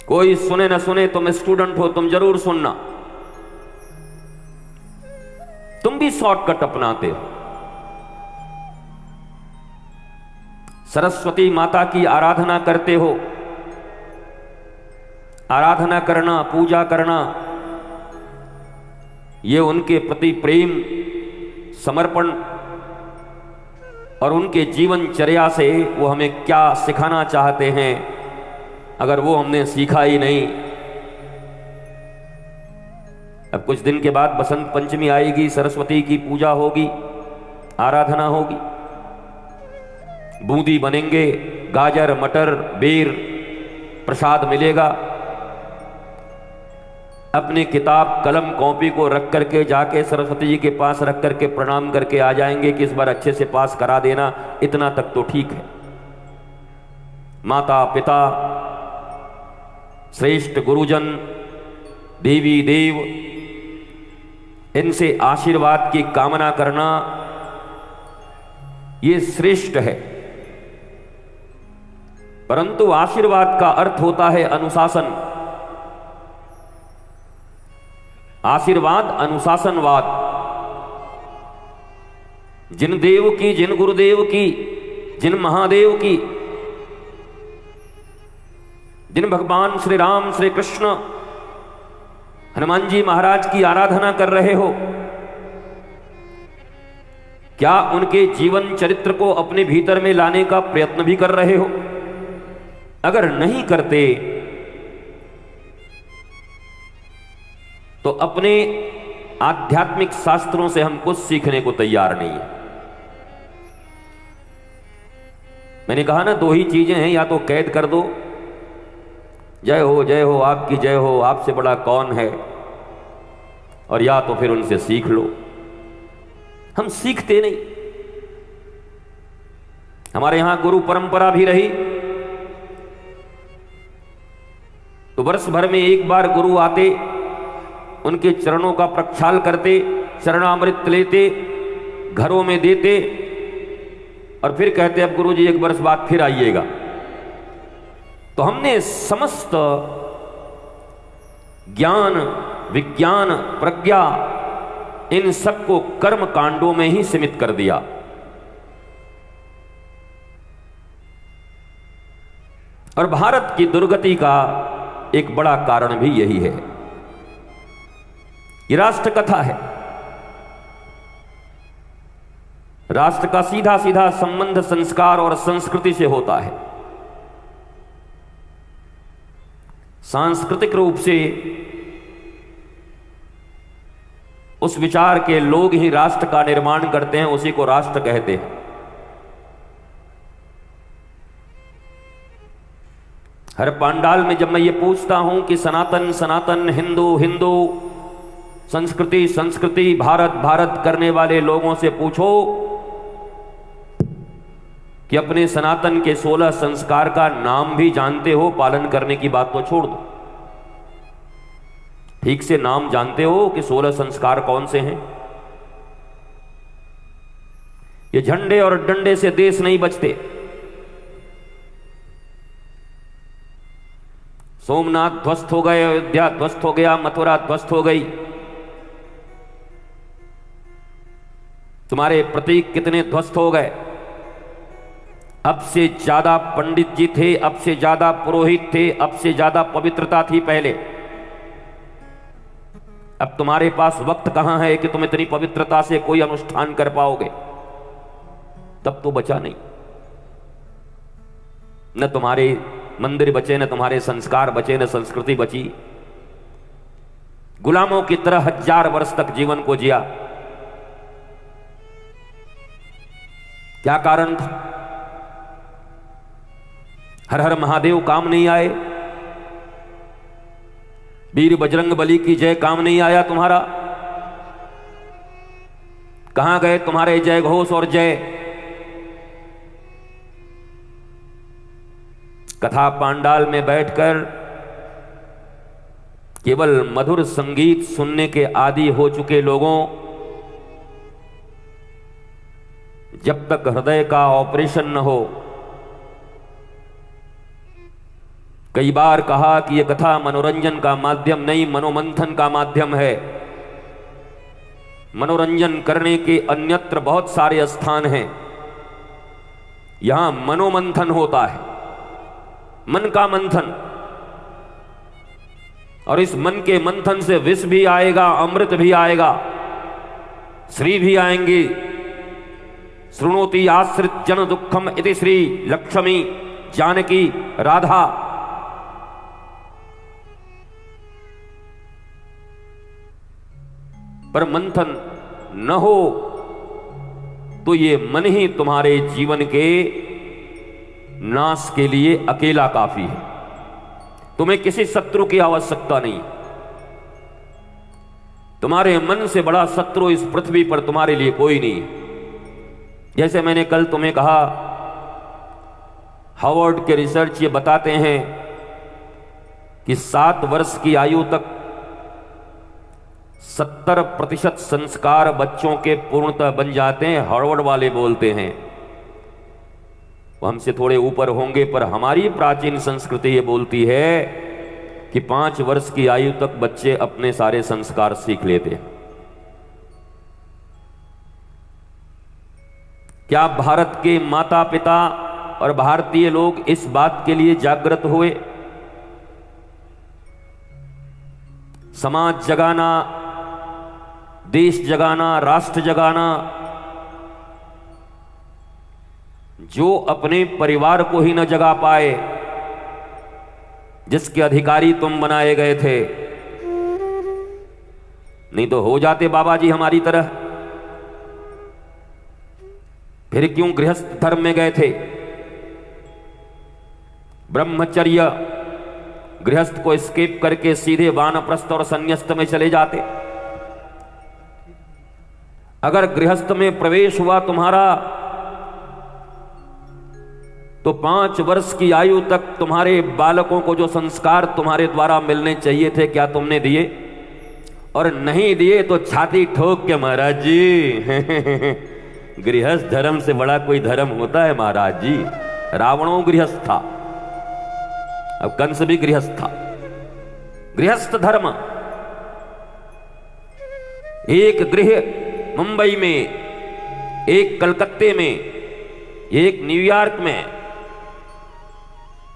कोई सुने ना सुने, तुम स्टूडेंट हो, तुम जरूर सुनना। तुम भी शॉर्टकट अपनाते हो। सरस्वती माता की आराधना करते हो। आराधना करना, पूजा करना, ये उनके प्रति प्रेम, समर्पण और उनके जीवनचर्या से वो हमें क्या सिखाना चाहते हैं, अगर वो हमने सीखा ही नहीं। अब कुछ दिन के बाद बसंत पंचमी आएगी, सरस्वती की पूजा होगी, आराधना होगी, बूंदी बनेंगे, गाजर मटर बेर प्रसाद मिलेगा। अपनी किताब कलम कॉपी को रख करके जाके सरस्वती जी के पास रख करके प्रणाम करके आ जाएंगे कि इस बार अच्छे से पास करा देना। इतना तक तो ठीक है। माता पिता, श्रेष्ठ गुरुजन, देवी देव, इनसे आशीर्वाद की कामना करना ये श्रेष्ठ है। परंतु आशीर्वाद का अर्थ होता है अनुशासन। आशीर्वाद अनुशासनवाद। जिन देव की, जिन गुरुदेव की, जिन महादेव की, जिन भगवान श्री राम, श्री कृष्ण, हनुमान जी महाराज की आराधना कर रहे हो, क्या उनके जीवन चरित्र को अपने भीतर में लाने का प्रयत्न भी कर रहे हो? अगर नहीं करते तो अपने आध्यात्मिक शास्त्रों से हम कुछ सीखने को तैयार नहीं है। मैंने कहा ना, दो ही चीजें हैं, या तो कैद कर दो, जय हो आपकी जय हो, आपसे बड़ा कौन है, और या तो फिर उनसे सीख लो। हम सीखते नहीं। हमारे यहां गुरु परंपरा भी रही तो वर्ष भर में एक बार गुरु आते, उनके चरणों का प्रक्षाल करते, चरणामृत लेते, घरों में देते और फिर कहते अब गुरु जी एक वर्ष बाद फिर आइएगा। तो हमने समस्त ज्ञान, विज्ञान, प्रज्ञा, इन सबको कर्म कांडों में ही सीमित कर दिया। और भारत की दुर्गति का एक बड़ा कारण भी यही है। ये राष्ट्र कथा है। राष्ट्र का सीधा सीधा संबंध संस्कार और संस्कृति से होता है। सांस्कृतिक रूप से उस विचार के लोग ही राष्ट्र का निर्माण करते हैं, उसी को राष्ट्र कहते हैं। हर पंडाल में जब मैं ये पूछता हूं कि सनातन सनातन, हिंदू हिंदू, संस्कृति संस्कृति, भारत भारत करने वाले लोगों से पूछो कि अपने सनातन के 16 संस्कार का नाम भी जानते हो? पालन करने की बात तो छोड़ दो, ठीक से नाम जानते हो कि 16 संस्कार कौन से हैं? ये झंडे और डंडे से देश नहीं बचते। सोमनाथ ध्वस्त हो गए, अयोध्या ध्वस्त हो गया, मथुरा ध्वस्त हो गई। तुम्हारे प्रतीक कितने ध्वस्त हो गए। अब से ज्यादा पंडित जी थे, अब से ज्यादा पुरोहित थे, अब से ज्यादा पवित्रता थी पहले। अब तुम्हारे पास वक्त कहां है कि तुम इतनी पवित्रता से कोई अनुष्ठान कर पाओगे? तब तो बचा नहीं। न तुम्हारे मंदिर बचे, न तुम्हारे संस्कार बचे, न संस्कृति बची। गुलामों की तरह 1000 वर्ष तक जीवन को जिया। क्या कारण था? हर हर महादेव काम नहीं आए, वीर बजरंग बली की जय काम नहीं आया तुम्हारा। कहां गए तुम्हारे जय घोष और जय? कथा पांडाल में बैठकर केवल मधुर संगीत सुनने के आदी हो चुके लोगों, जब तक हृदय का ऑपरेशन न हो कई बार कहा कि यह कथा मनोरंजन का माध्यम नहीं, मनोमंथन का माध्यम है। मनोरंजन करने के अन्यत्र बहुत सारे स्थान हैं, यहां मनोमंथन होता है, मन का मंथन। और इस मन के मंथन से विष भी आएगा, अमृत भी आएगा, श्री भी आएंगी। शृणोति आश्रित जन दुखम इति श्री लक्ष्मी जानकी राधा। पर मंथन न हो तो ये मन ही तुम्हारे जीवन के नाश के लिए अकेला काफी है। तुम्हें किसी शत्रु की आवश्यकता नहीं। तुम्हारे मन से बड़ा शत्रु इस पृथ्वी पर तुम्हारे लिए कोई नहीं। जैसे मैंने कल तुम्हें कहा, हार्वर्ड के रिसर्च ये बताते हैं कि 7 वर्ष की आयु तक 70% संस्कार बच्चों के पूर्णतः बन जाते हैं। हार्वर्ड वाले बोलते हैं, वो हमसे थोड़े ऊपर होंगे, पर हमारी प्राचीन संस्कृति ये बोलती है कि 5 वर्ष की आयु तक बच्चे अपने सारे संस्कार सीख लेते हैं। क्या भारत के माता पिता और भारतीय लोग इस बात के लिए जागृत हुए? समाज जगाना, देश जगाना, राष्ट्र जगाना। जो अपने परिवार को ही न जगा पाए, जिसके अधिकारी तुम बनाए गए थे, नहीं तो हो जाते बाबा जी हमारी तरह। फिर क्यों गृहस्थ धर्म में गए थे? ब्रह्मचर्य गृहस्थ को स्किप करके सीधे वानप्रस्थ और संन्यास्त में चले जाते। अगर गृहस्थ में प्रवेश हुआ तुम्हारा, तो 5 वर्ष की आयु तक तुम्हारे बालकों को जो संस्कार तुम्हारे द्वारा मिलने चाहिए थे, क्या तुमने दिए? और नहीं दिए तो छाती ठोक के, महाराज जी गृहस्थ धर्म से बड़ा कोई धर्म होता है महाराज जी। रावणों गृहस्थ था, अब कंस भी गृहस्थ था। गृहस्थ धर्म, एक गृह मुंबई में, एक कलकत्ते में, एक न्यूयॉर्क में,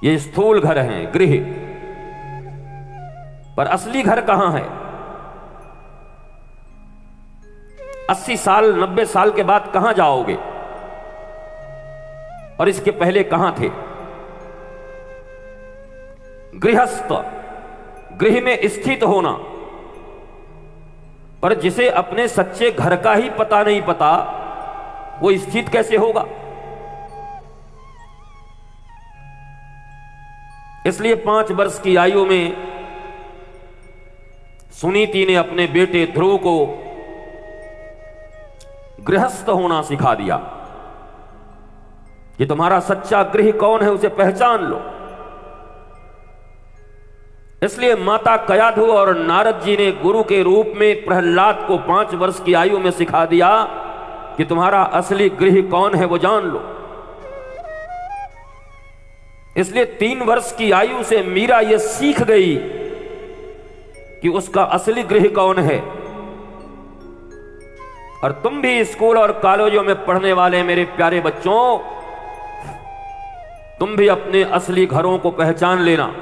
ये स्थूल घर हैं गृह, पर असली घर कहां है? 80 साल 90 साल के बाद कहां जाओगे? और इसके पहले कहां थे? गृहस्थ, गृह में स्थित होना। पर जिसे अपने सच्चे घर का ही पता नहीं, पता वो स्थित कैसे होगा? इसलिए 5 वर्ष की आयु में सुनीति ने अपने बेटे ध्रुव को गृहस्थ होना सिखा दिया कि तुम्हारा सच्चा गृह कौन है, उसे पहचान लो। इसलिए माता कयाधु और नारद जी ने गुरु के रूप में प्रहलाद को 5 वर्ष की आयु में सिखा दिया कि तुम्हारा असली गृह कौन है वो जान लो। इसलिए 3 वर्ष की आयु से मीरा ये सीख गई कि उसका असली गृह कौन है। और तुम भी स्कूल और कॉलेजों में पढ़ने वाले मेरे प्यारे बच्चों, तुम भी अपने असली घरों को पहचान लेना।